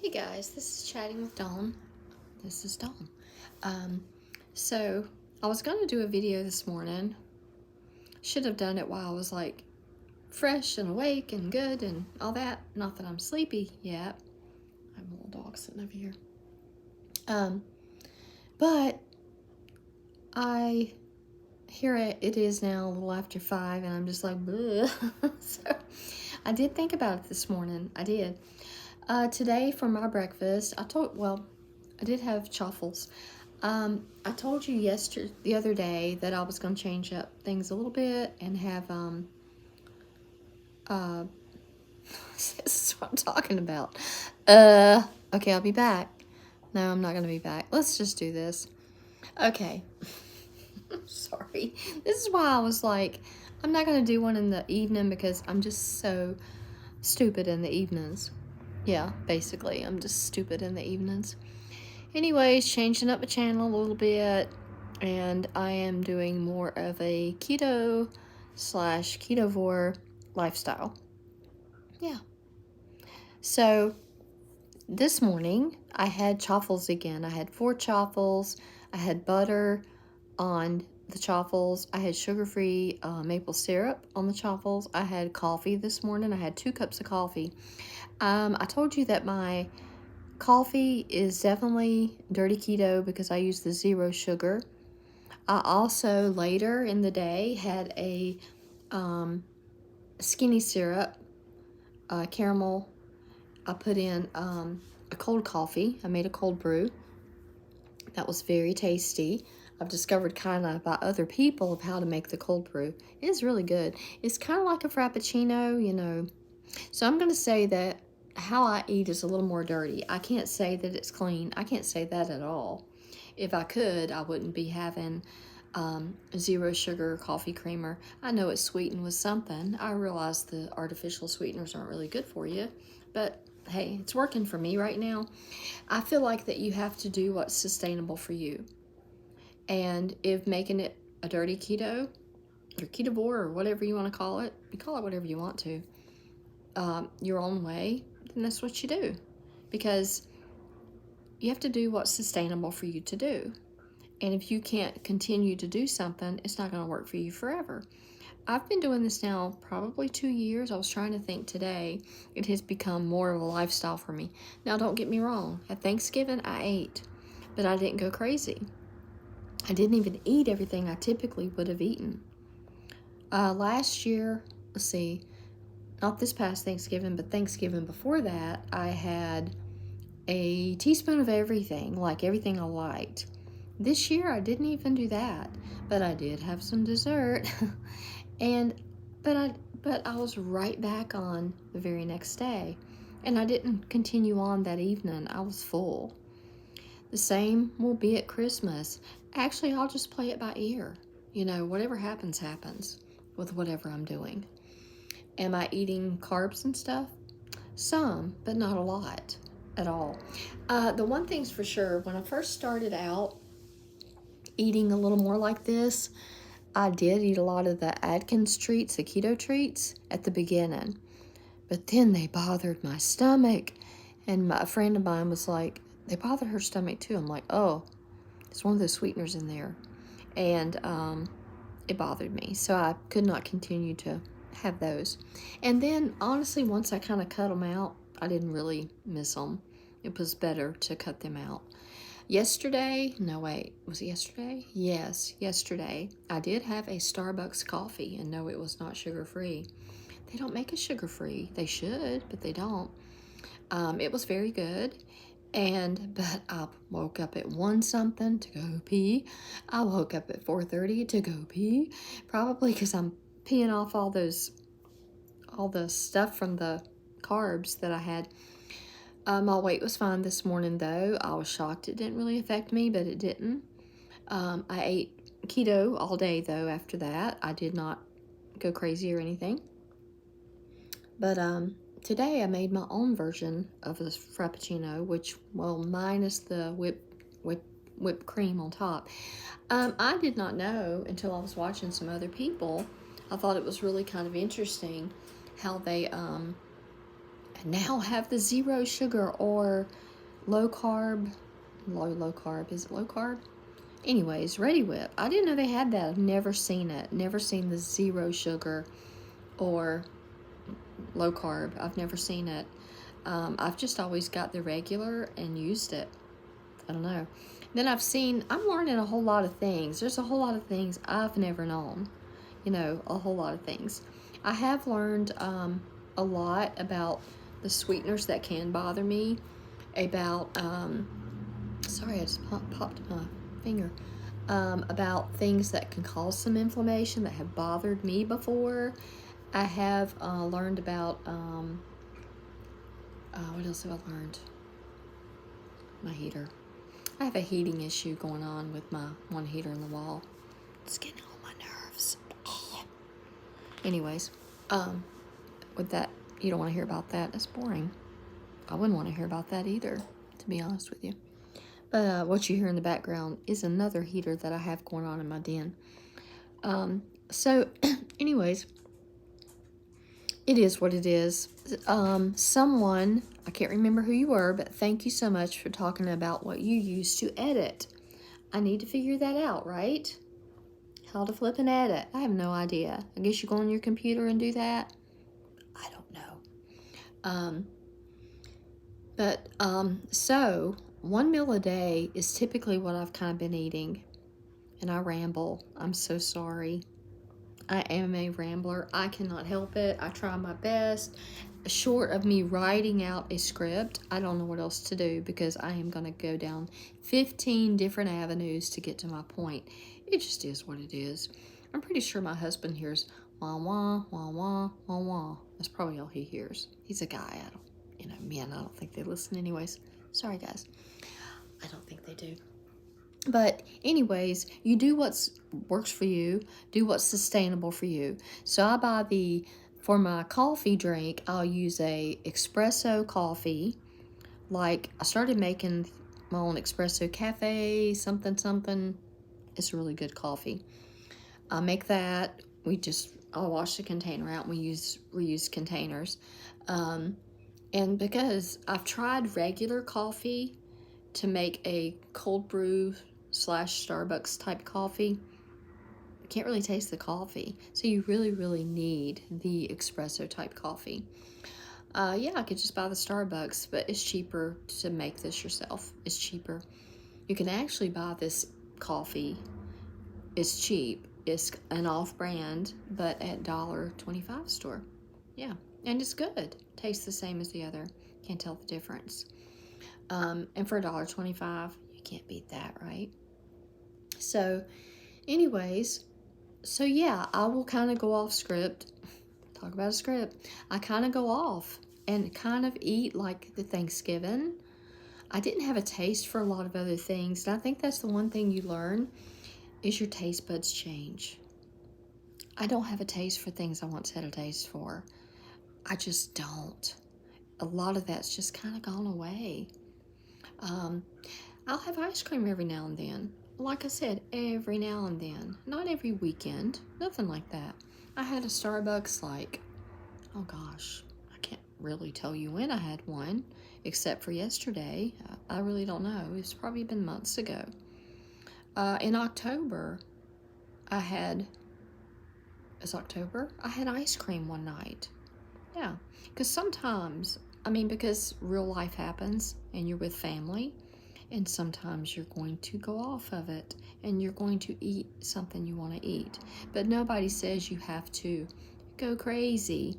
Hey guys, this is Chatting with Dawn. This is Dawn. So I was going to do a video this morning. Should have done it while I was like fresh and awake and good and all that. Not that I'm sleepy yet. I have a little dog sitting over here. But I here it is now a little after 5 and I'm just like, bleh. So I did think about it this morning. I did. Today for my breakfast, I did have chaffles. I told you the other day that I was going to change up things a little bit and have, this is what I'm talking about. Okay, I'll be back. No, I'm not going to be back. Let's just do this. Okay. Sorry. This is why I was like, I'm not going to do one in the evening because I'm just so stupid in the evenings. Yeah, basically, I'm just stupid in the evenings. Anyways, changing up the channel a little bit, and I am doing more of a keto / ketovore lifestyle. Yeah. So this morning I had chaffles again. I had 4 chaffles. I had butter on the chaffles. I had sugar-free maple syrup on the chaffles. I had coffee this morning. I had 2 cups of coffee. I told you that my coffee is definitely dirty keto because I use the 0 sugar. I also later in the day had a skinny syrup, caramel. I put in a cold coffee. I made a cold brew. That was very tasty. I've discovered kind of by other people of how to make the cold brew. It is really good. It's kind of like a frappuccino, you know. So I'm going to say that how I eat is a little more dirty. I can't say that it's clean. I can't say that at all. If I could, I wouldn't be having 0 sugar coffee creamer. I know it's sweetened with something. I realize the artificial sweeteners aren't really good for you, but hey, it's working for me right now. I feel like that you have to do what's sustainable for you. And if making it a dirty keto or ketovore or whatever you want to call it, you call it whatever you want to, your own way, then that's what you do. Because you have to do what's sustainable for you to do. And if you can't continue to do something, it's not going to work for you forever. I've been doing this now probably 2 years. I was trying to think today. It has become more of a lifestyle for me. Now, don't get me wrong. At Thanksgiving, I ate, but I didn't go crazy. I didn't even eat everything I typically would have eaten. Last year, let's see, not this past Thanksgiving, but Thanksgiving before that, I had a teaspoon of everything, like everything I liked. This year, I didn't even do that, but I did have some dessert. But I was right back on the very next day, and I didn't continue on that evening. I was full. The same will be at Christmas. Actually, I'll just play it by ear. You know, whatever happens, happens with whatever I'm doing. Am I eating carbs and stuff? Some, but not a lot at all. The one thing's for sure, when I first started out eating a little more like this, I did eat a lot of the Atkins treats, the keto treats, at the beginning. But then they bothered my stomach. And a friend of mine was like, they bother her stomach too. I'm like, oh, it's one of those sweeteners in there. And it bothered me. So I could not continue to have those. And then, honestly, once I kind of cut them out, I didn't really miss them. It was better to cut them out. Yesterday, no wait, was it yesterday? Yes, yesterday, I did have a Starbucks coffee, and no, it was not sugar-free. They don't make it sugar-free. They should, but they don't. It was very good, but I woke up at 1 something to go pee. I woke up at 4:30 to go pee, probably because I'm peeing off all the stuff from the carbs that I had. My weight was fine this morning, though. I was shocked it didn't really affect me, but it didn't. I ate keto all day, though, after that. I did not go crazy or anything. But today I made my own version of this frappuccino, which, well, minus the whipped cream on top. I did not know until I was watching some other people. I thought it was really kind of interesting how they now have the zero sugar or low carb. Low carb. Is it low carb? Anyways, Ready Whip. I didn't know they had that. I've never seen it. Never seen the zero sugar or low carb. I've never seen it. I've just always got the regular and used it. I don't know. Then I'm learning a whole lot of things. There's a whole lot of things I've never known. A whole lot of things. I have learned a lot about the sweeteners that can bother me. About, sorry, I just popped my finger. About things that can cause some inflammation that have bothered me before. I have learned about, what else have I learned? My heater. I have a heating issue going on with my one heater in the wall. It's getting on my nerves. Anyways, with that, you don't want to hear about that. That's boring. I wouldn't want to hear about that either, to be honest with you. But what you hear in the background is another heater that I have going on in my den. So, anyways, it is what it is. Someone, I can't remember who you were, but thank you so much for talking about what you use to edit. I need to figure that out, right? How to flip and edit. I have no idea. I guess you go on your computer and do that. I don't know. So 1 meal a day is typically what I've kind of been eating. And I ramble. I'm so sorry. I am a rambler. I cannot help it. I try my best. Short of me writing out a script, I don't know what else to do because I am going to go down 15 different avenues to get to my point. It just is what it is. I'm pretty sure my husband hears wah, wah, wah, wah, wah, wah. That's probably all he hears. He's a guy. Men, I don't think they listen anyways. Sorry, guys. I don't think they do. But anyways, you do what works for you. Do what's sustainable for you. So I buy for my coffee drink, I'll use a espresso coffee. Like, I started making my own espresso cafe, something. It's really good coffee. I make that. I'll wash the container out and we reuse containers. And because I've tried regular coffee to make a cold brew / Starbucks type coffee, I can't really taste the coffee. So you really, really need the espresso type coffee. I could just buy the Starbucks, but it's cheaper to make this yourself. It's cheaper. You can actually buy this coffee. It's cheap. It's an off-brand, but at $1.25 store. Yeah, and it's good. Tastes the same as the other. Can't tell the difference. And for $1.25, you can't beat that, right? So, anyways, I will kind of go off script. Talk about a script. I kind of go off and kind of eat like the Thanksgiving. I didn't have a taste for a lot of other things. And I think that's the one thing you learn is your taste buds change. I don't have a taste for things I once had a taste for. I just don't. A lot of that's just kind of gone away. I'll have ice cream every now and then. Like I said, every now and then. Not every weekend. Nothing like that. I had a Starbucks oh gosh, I can't really tell you when I had one, except for yesterday. I really don't know. It's probably been months ago. In October, I had ice cream one night. Yeah, because sometimes, because real life happens and you're with family, and sometimes you're going to go off of it and you're going to eat something you want to eat. But nobody says you have to go crazy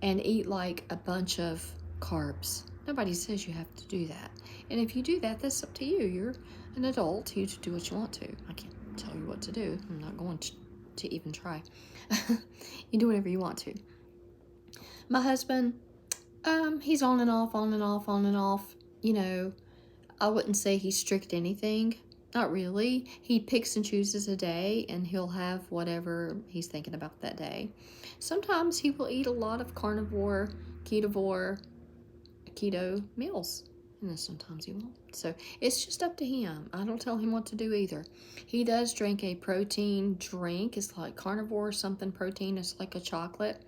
and eat like a bunch of carbs. Nobody says you have to do that. And if you do that, that's up to you. You're an adult. You do what you want to. I can't tell you what to do. I'm not going to even try. You do whatever you want to. My husband, he's on and off. I wouldn't say he's strict anything. Not really. He picks and chooses a day, and he'll have whatever he's thinking about that day. Sometimes he will eat a lot of carnivore, keto meals, and then sometimes he won't. So it's just up to him. I don't tell him what to do either. He does drink a protein drink. It's like carnivore something protein. It's like a chocolate.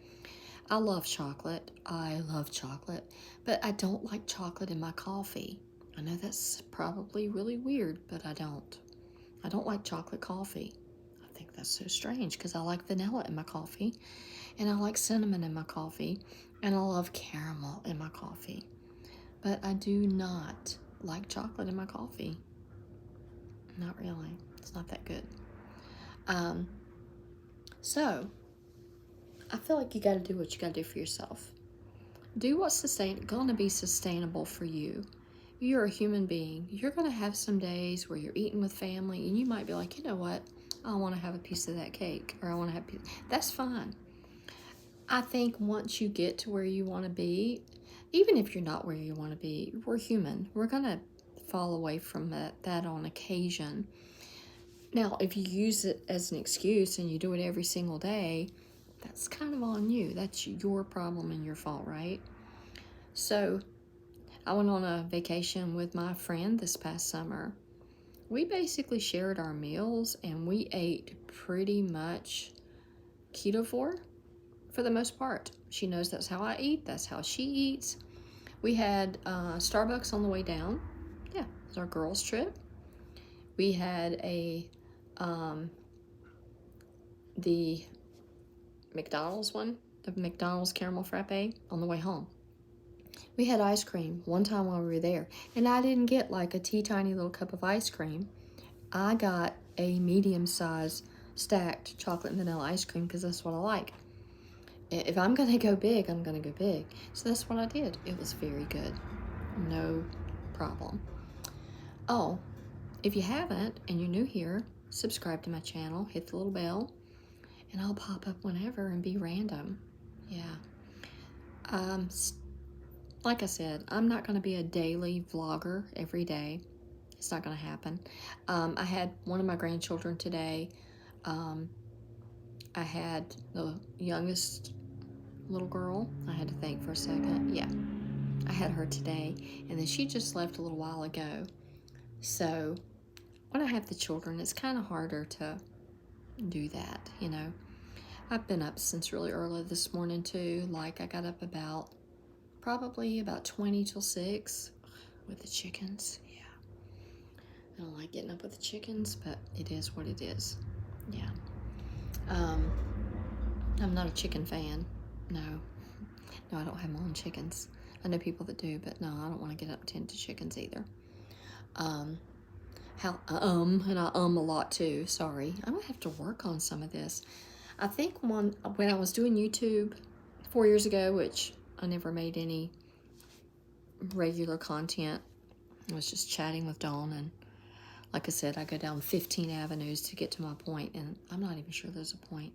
I love chocolate. I love chocolate. But I don't like chocolate in my coffee. I know that's probably really weird, but I don't. I don't like chocolate coffee. I think that's so strange because I like vanilla in my coffee, and I like cinnamon in my coffee, and I love caramel in my coffee. But I do not like chocolate in my coffee. Not really. It's not that good. So I feel like you got to do what you got to do for yourself. Do what's going to be sustainable for you. You're a human being. You're going to have some days where you're eating with family, and you might be like, you know what? I want to have a piece of that cake, or I want to have a piece. That's fine. I think once you get to where you want to be, even if you're not where you want to be, we're human. We're going to fall away from that on occasion. Now, if you use it as an excuse and you do it every single day, that's kind of on you. That's your problem and your fault, right? So, I went on a vacation with my friend this past summer. We basically shared our meals and we ate pretty much ketovore for the most part. She knows that's how I eat, that's how she eats. We had Starbucks on the way down. Yeah, it was our girls' trip. We had the McDonald's one, the McDonald's caramel frappe on the way home. We had ice cream one time while we were there, and I didn't get like a tiny little cup of ice cream. I got a medium-sized stacked chocolate and vanilla ice cream because that's what I like. If I'm going to go big, I'm going to go big. So that's what I did. It was very good. No problem. Oh, if you haven't and you're new here, subscribe to my channel, hit the little bell, and I'll pop up whenever and be random. Yeah. Like I said, I'm not going to be a daily vlogger every day. It's not going to happen. I had one of my grandchildren today. I had the youngest little girl. I had to think for a second. Yeah, I had her today, and then she just left a little while ago. So when I have the children, it's kind of harder to do that. I've been up since really early this morning too. Like I got up probably about 20 till 6 with the chickens. Yeah. I don't like getting up with the chickens, but it is what it is. Yeah. I'm not a chicken fan. No, I don't have my own chickens. I know people that do, but no, I don't want to get up to chickens either. And I a lot too. Sorry, I'm gonna have to work on some of this. I think when I was doing YouTube 4 years ago, which I never made any regular content. I was just chatting with Dawn, and like I said, I go down 15 avenues to get to my point, and I'm not even sure there's a point.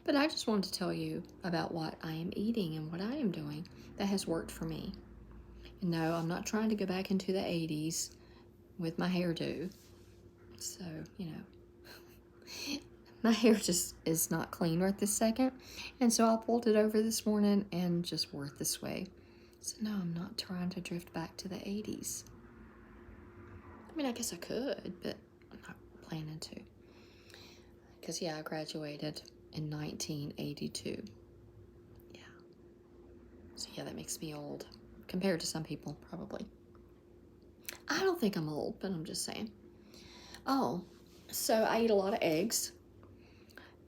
But I just wanted to tell you about what I am eating and what I am doing that has worked for me. And no, I'm not trying to go back into the 80s with my hairdo. So, my hair just is not clean right this second. And so I pulled it over this morning and just wore it this way. So no, I'm not trying to drift back to the 80s. I mean, I guess I could, but I'm not planning to. Because, yeah, I graduated in 1982. Yeah. So, yeah, that makes me old. Compared to some people, probably. I don't think I'm old, but I'm just saying. Oh, so I eat a lot of eggs.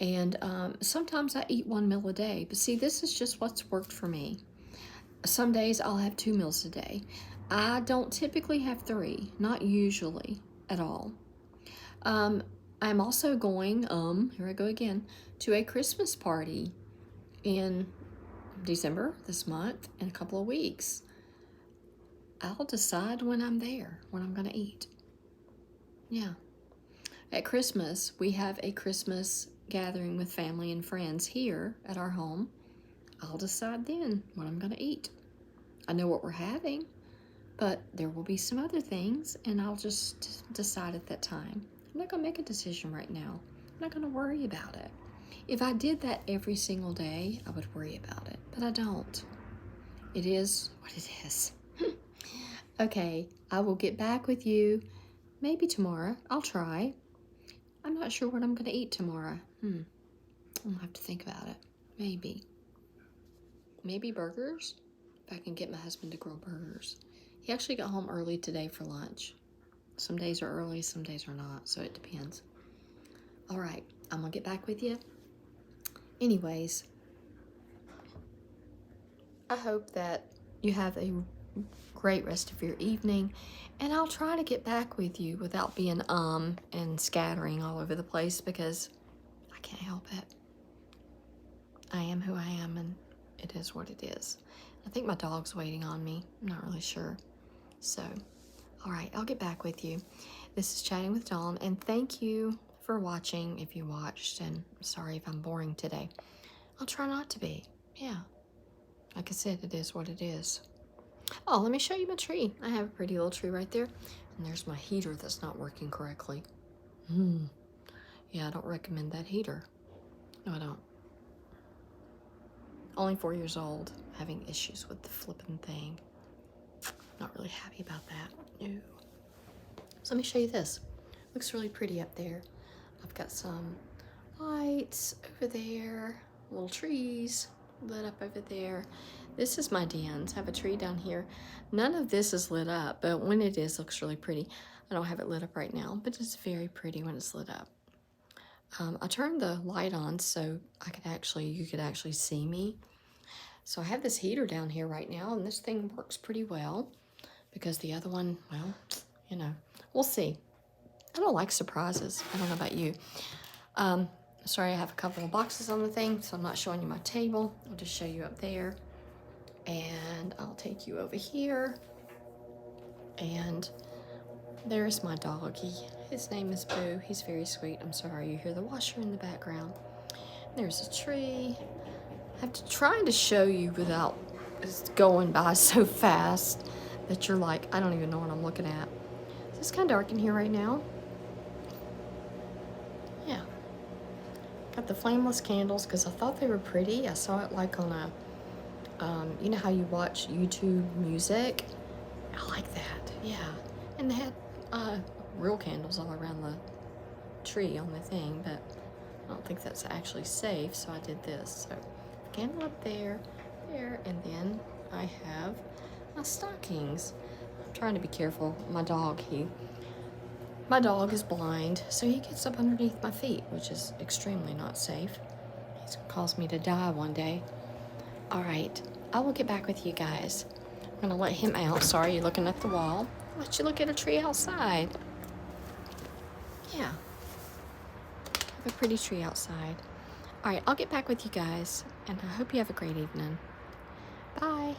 And sometimes I eat 1 meal a day. But see, this is just what's worked for me. Some days I'll have 2 meals a day. I don't typically have 3. Not usually at all. I'm also going, here I go again, to a Christmas party in December this month in a couple of weeks. I'll decide when I'm there, when I'm going to eat. Yeah. At Christmas, we have a Christmas gathering with family and friends here at our home. I'll decide then what I'm going to eat. I know what we're having, but there will be some other things, and I'll just decide at that time. I'm not going to make a decision right now. I'm not going to worry about it. If I did that every single day, I would worry about it, but I don't. It is what it is. Okay, I will get back with you maybe tomorrow. I'll try. I'm not sure what I'm going to eat tomorrow. I'll have to think about it. Maybe. maybe burgers. If I can get my husband to grill burgers. He actually got home early today for lunch. Some days are early, some days are not, so it depends. All right, I'm gonna get back with you. Anyways, I hope that you have a great rest of your evening, and I'll try to get back with you without being and scattering all over the place, because I can't help it. I am who I am, and it is what it is. I think my dog's waiting on me. I'm not really sure. So, all right, I'll get back with you. This is Chatting with Dawn, and thank you for watching if you watched, and I'm sorry if I'm boring today. I'll try not to be. Yeah. Like I said, it is what it is. Oh, let me show you my tree. I have a pretty little tree right there. And there's my heater that's not working correctly. Yeah, I don't recommend that heater. No, I don't. Only 4 years old, having issues with the flipping thing. Not really happy about that. No. So let me show you this. Looks really pretty up there. I've got some lights over there, little trees lit up over there. This is my dens. I have a tree down here. None of this is lit up, but when it is, it looks really pretty. I don't have it lit up right now, but it's very pretty when it's lit up. I turned the light on so you could actually see me. So I have this heater down here right now, and this thing works pretty well because the other one, well, you know, we'll see. I don't like surprises. I don't know about you. Sorry, I have a couple of boxes on the thing, so I'm not showing you my table. I'll just show you up there. And I'll take you over here. And there's my doggy. His name is Boo. He's very sweet. I'm sorry, you hear the washer in the background. There's a tree. I'm trying to show you without it's going by so fast that you're like, I don't even know what I'm looking at. It's kind of dark in here right now. Yeah. Got the flameless candles because I thought they were pretty. I saw it like on a, you know how you watch YouTube music? I like that, yeah. And they had real candles all around the tree on the thing, but I don't think that's actually safe, so I did this. So, candle up there, and then I have my stockings. I'm trying to be careful. My dog is blind, so he gets up underneath my feet, which is extremely not safe. He's gonna cause me to die one day. All right, I will get back with you guys. I'm gonna let him out. Sorry, you're looking at the wall. I'll let you look at a tree outside. Yeah, have a pretty tree outside. All right, I'll get back with you guys, and I hope you have a great evening. Bye.